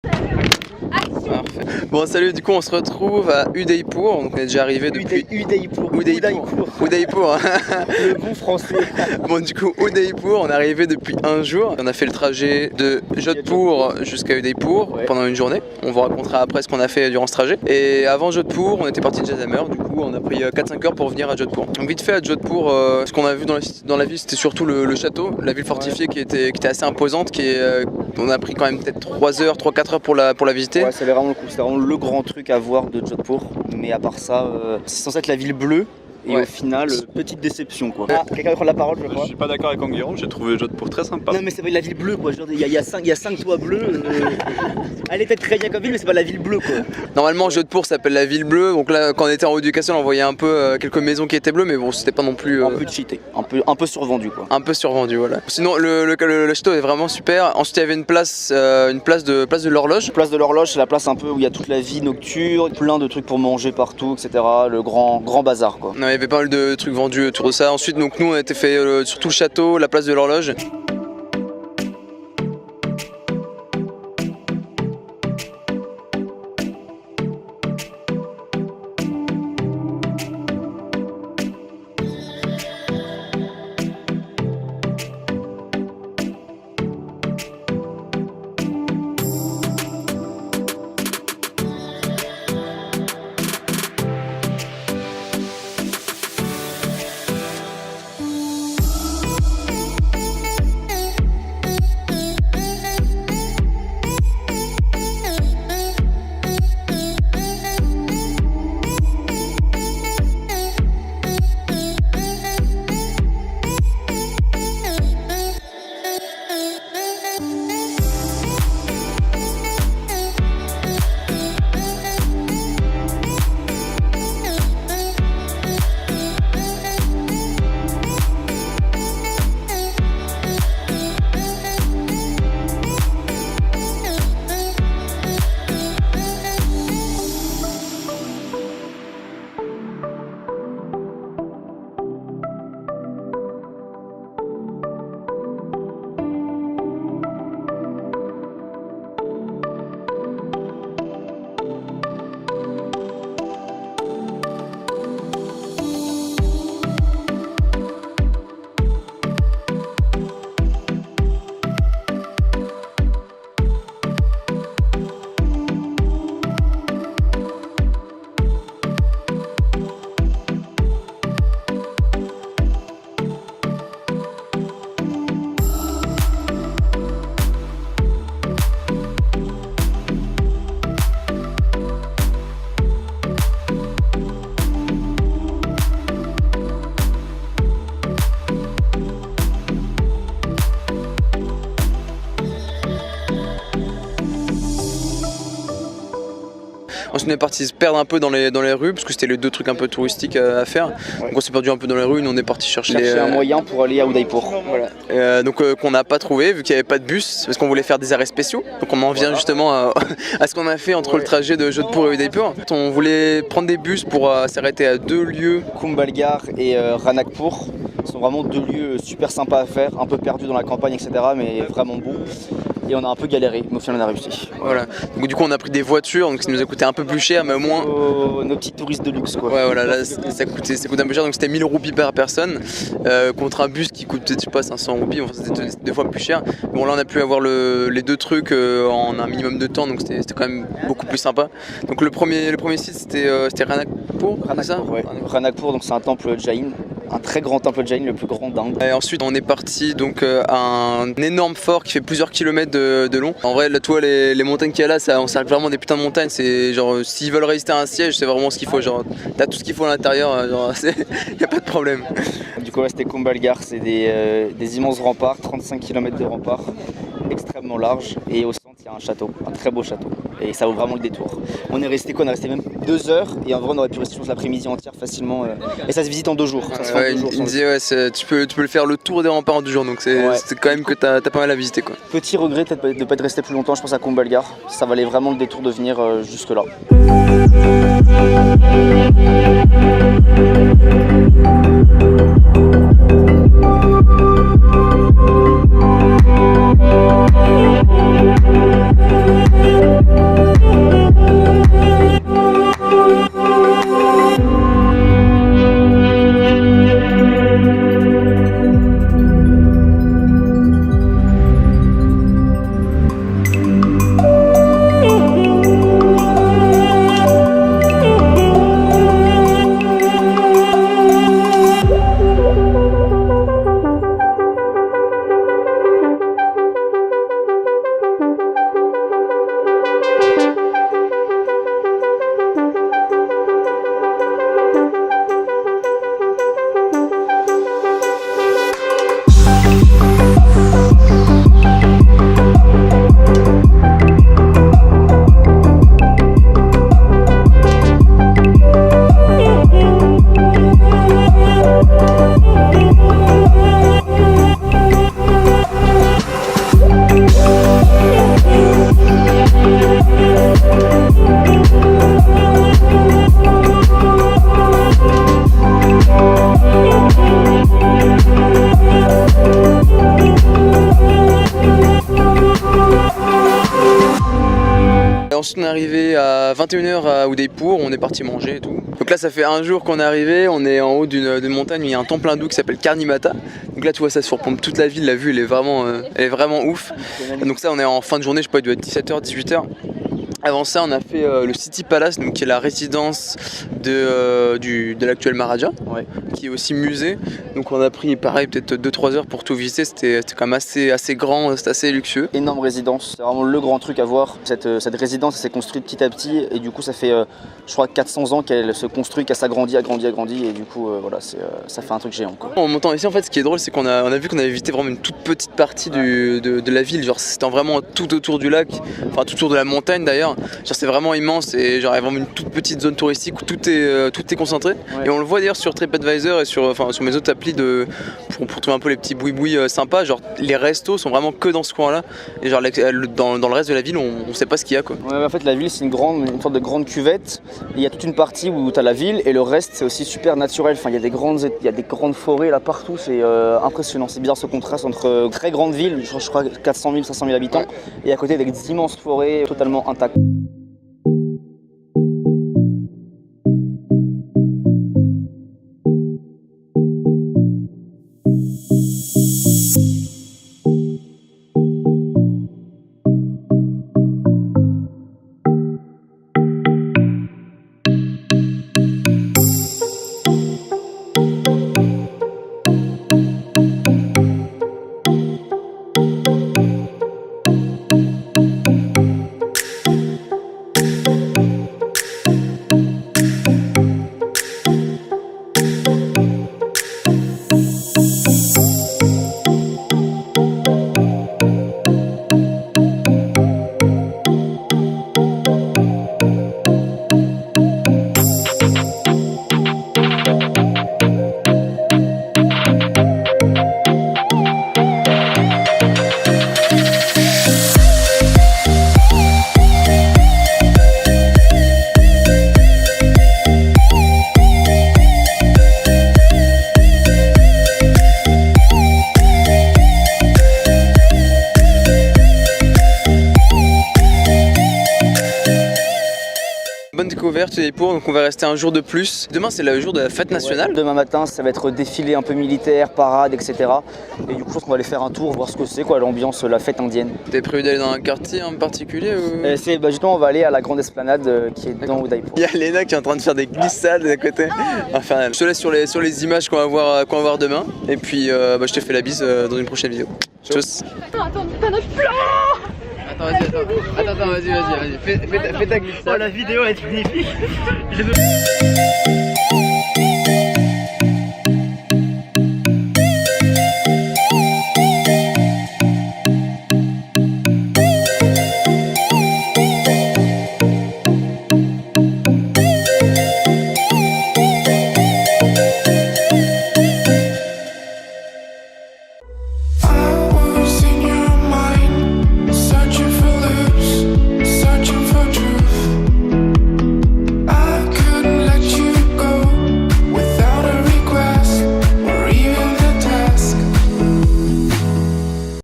Parfait. Bon salut, du coup on se retrouve à Udaipur, donc on est déjà arrivé depuis... Udaipur. Le bon français. Bon du coup Udaipur, on est arrivé depuis un jour. On a fait le trajet de Jodhpur jusqu'à Udaipur pendant une journée. On vous racontera après ce qu'on a fait durant ce trajet. Et avant Jodhpur, on était parti de Jaisalmer, du coup on a pris 4-5 heures pour venir à Jodhpur. Donc vite fait à Jodhpur, ce qu'on a vu dans la ville c'était surtout le château, la ville fortifiée qui était assez imposante, on a pris quand même peut-être 3-4 heures pour la visiter. Ouais, c'est vraiment le coup, c'est vraiment le grand truc à voir de Jodhpur, mais à part ça, c'est censé être la ville bleue. Et au final, petite déception quoi. Ah, quelqu'un veut prendre la parole, je crois. Je suis pas d'accord avec Enguerrand, j'ai trouvé Jodhpur très sympa. Non mais c'est pas la ville bleue quoi, il y a 5 toits bleus. Elle est peut-être très bien comme ville mais c'est pas la ville bleue quoi. Normalement Jodhpur s'appelle la ville bleue, donc là quand on était en haut du castle on voyait un peu quelques maisons qui étaient bleues mais bon c'était pas non plus... Un peu cheaté, un peu survendu quoi. Un peu survendu voilà. Sinon le château est vraiment super. Ensuite il y avait une place de l'horloge. Place de l'horloge, c'est la place un peu où il y a toute la vie nocturne, plein de trucs pour manger partout, etc. Le grand bazar quoi. Non, il y avait pas mal de trucs vendus autour de ça. Ensuite donc nous on a été fait surtout le château, la place de l'horloge. Ensuite on est parti se perdre un peu dans les rues parce que c'était les deux trucs un peu touristiques à faire. Donc on s'est perdu un peu dans les rues, nous on est parti chercher un moyen pour aller à Udaipur. Voilà. Donc qu'on n'a pas trouvé vu qu'il n'y avait pas de bus parce qu'on voulait faire des arrêts spéciaux. Donc on en vient justement à ce qu'on a fait entre le trajet de Jodhpur et Udaipur. On voulait prendre des bus pour s'arrêter à deux lieux. Kumbhalgarh et Ranakpur. Ce sont vraiment deux lieux super sympas à faire, un peu perdus dans la campagne etc. mais vraiment beaux. Et on a un peu galéré, mais au final on a réussi. Voilà. Donc du coup on a pris des voitures, donc ça nous a coûté un peu plus cher, mais au moins... Nos petits touristes de luxe quoi. Ouais voilà, là ça coûte un peu cher, donc c'était 1000 roupies par personne, contre un bus qui coûte peut-être je sais pas 500 roupies, enfin c'était deux fois plus cher. Bon là on a pu avoir les deux trucs en un minimum de temps, donc c'était quand même beaucoup plus sympa. Donc le premier site c'était Ranakpur, c'est ça ? Ouais. Ranakpur, donc c'est un temple Jain. Un très grand temple Jain, le plus grand d'Inde. Et ensuite on est parti donc à un énorme fort qui fait plusieurs kilomètres de long. En vrai là toi les montagnes qu'il y a là, on s'arrête vraiment des putains de montagnes, c'est genre s'ils veulent résister à un siège c'est vraiment ce qu'il faut, genre t'as tout ce qu'il faut à l'intérieur, genre y a pas de problème. Du coup c'était Kumbhalgarh, c'est des immenses remparts, 35 km de remparts, extrêmement larges, et au centre il y a un château, un très beau château, et ça vaut vraiment le détour. On est resté même 2 heures, et en vrai on aurait pu rester sur l'après-midi entière facilement, et ça se visite en 2 jours. Il me disait tu peux le faire le tour des remparts en 2 jours, donc c'est quand même que t'as pas mal à visiter quoi. Petit regret peut-être de ne pas être resté plus longtemps, je pense à Kumbhalgarh, ça valait vraiment le détour de venir jusque là. ensuite on est arrivé à 21h à Udaipur, on est parti manger et tout. Donc là ça fait un jour qu'on est arrivé, on est en haut d'une montagne où il y a un temple hindou qui s'appelle Karnimata. Donc là tu vois ça surplombe toute la ville, la vue elle est vraiment ouf. Donc ça on est en fin de journée, je sais pas, il doit être 17h, 18h. Avant ça, on a fait le City Palace, donc, qui est la résidence de l'actuel Maharaja, qui est aussi musée. Donc on a pris pareil peut-être 2-3 heures pour tout visiter, c'était quand même assez grand, c'était assez luxueux. Énorme résidence, c'est vraiment le grand truc à voir. Cette résidence elle s'est construite petit à petit et du coup ça fait je crois 400 ans qu'elle se construit, qu'elle s'agrandit, agrandit et du coup voilà, ça fait un truc géant quoi. En montant ici en fait ce qui est drôle c'est qu'on a vu qu'on avait visité vraiment une toute petite partie de la ville, genre c'était vraiment tout autour du lac, enfin tout autour de la montagne d'ailleurs. Genre c'est vraiment immense et genre il y a vraiment une toute petite zone touristique où tout est concentré. Et on le voit d'ailleurs sur TripAdvisor et sur mes autres applis pour trouver un peu les petits boui-boui sympas. Genre les restos sont vraiment que dans ce coin là et genre dans le reste de la ville on sait pas ce qu'il y a quoi. Ouais, en fait la ville c'est une sorte de grande cuvette. Il y a toute une partie où tu as la ville et le reste c'est aussi super naturel. Enfin il y a des grandes forêts là partout, c'est impressionnant. C'est bizarre ce contraste entre très grande ville, je crois 400 000, 500 000 habitants et à côté avec des immenses forêts totalement intactes. Bonne découverte Udaipur, donc on va rester un jour de plus. Demain c'est le jour de la fête nationale. Demain matin ça va être défilé un peu militaire, parade, etc. Et du coup je pense qu'on va aller faire un tour, voir ce que c'est quoi l'ambiance, la fête indienne. T'es prévu d'aller dans un quartier en particulier ou... Justement on va aller à la grande esplanade qui est dans Udaipur. Il y a Léna qui est en train de faire des glissades à côté. Infernal. Je te laisse sur les images qu'on va voir demain. Et puis je te fais la bise dans une prochaine vidéo. Tchuss. Attends, t'as notre plan. Attends, vas-y. Fais ta glissade. Oh la vidéo est magnifique.